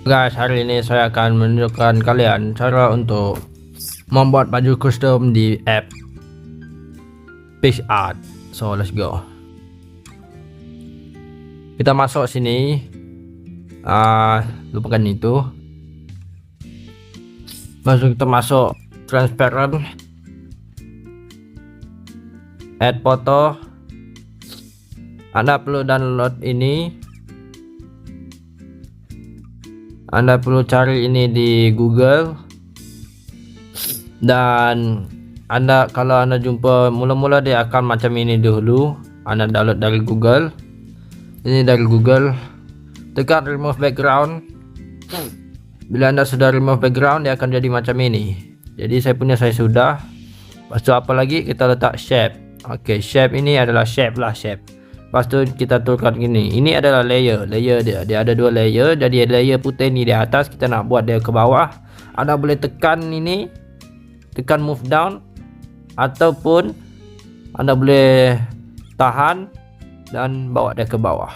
Guys, hari ini saya akan menunjukkan kalian cara untuk membuat baju custom di app PixArt. So let's go. Kita masuk sini. Lupakan itu. Kita masuk transparent, add foto. Anda perlu download ini. Anda perlu cari ini di Google, dan kalau Anda jumpa mula-mula dia akan macam ini dulu. Anda download dari Google. Ini dari Google. Tekan remove background. Bila Anda sudah remove background, dia akan jadi macam ini. Jadi saya sudah. Lepas tu apa lagi? Kita letak shape. Oke, shape ini adalah shape. Lepas tu kita turunkan gini. Ini adalah layer dia. Dia ada dua layer. Jadi layer putih ni di atas, kita nak buat dia ke bawah. Anda boleh tekan ini, tekan move down, ataupun Anda boleh tahan dan bawa dia ke bawah.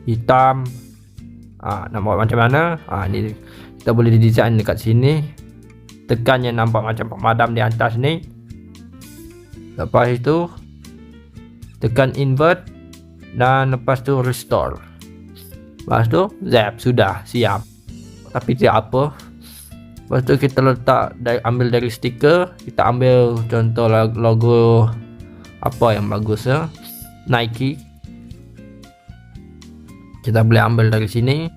Hitam. Nak buat macam mana? Ni kita boleh design dekat sini. Tekan yang nampak macam pemadam di atas ni. Lepas itu tekan invert, dan lepas tu restore. Lepas tu zap, sudah siap. Tapi tidak apa. Lepas tu kita letak ambil dari stiker. Kita ambil contoh logo apa yang bagus ya, Nike. Kita boleh ambil dari sini.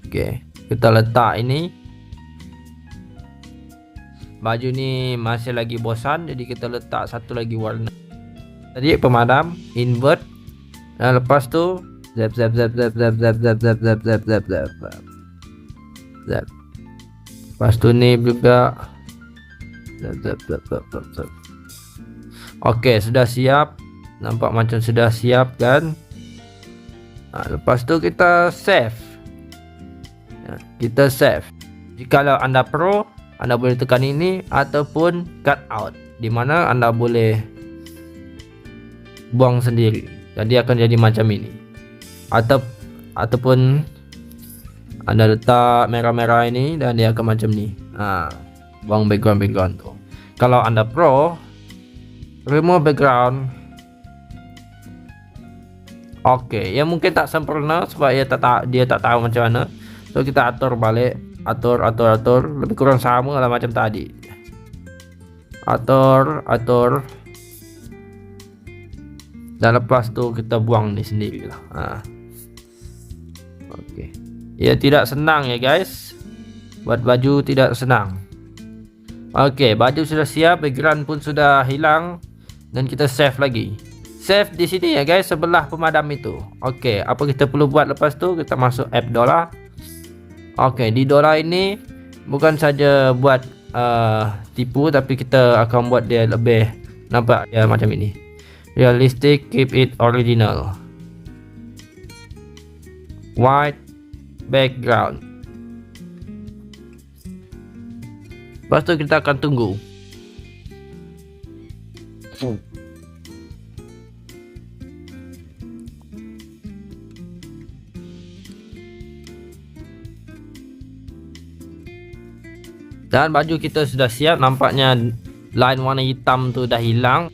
Oke, kita letak ini. Baju ni masih lagi bosan, jadi kita letak satu lagi warna. Tadi pemadam, invert, dan lepas tu zap. Lepas tu ni juga zap. Oke, sudah siap. Nampak macam sudah siap kan? Lepas tu kita save. Kita save. Jikalau Anda pro, Anda boleh tekan ini ataupun cut out, di mana Anda boleh buang sendiri. Jadi akan jadi macam ini. Ataupun Anda letak merah-merah ini dan dia akan macam ni. Buang background tu. Kalau Anda pro, remove background. Oke, yang mungkin tak sempurna sebab dia tak tahu macam mana. So kita atur balik, atur, lebih kurang sama lah macam tadi. Atur. Dan lepas tu kita buang ni sendirilah. Oke. Ya, tidak senang ya guys. Buat baju tidak senang. Oke, baju sudah siap, background pun sudah hilang, dan kita save lagi. Save di sini ya guys, sebelah pemadam itu. Oke, apa kita perlu buat lepas tu? Kita masuk app Dola. Oke, di Dola ini bukan saja buat tipu, tapi kita akan buat dia lebih nampak dia macam ini. Realistic, keep it original. White background. Lepas tu kita akan tunggu. Dan baju kita sudah siap. Nampaknya line warna hitam tu dah hilang.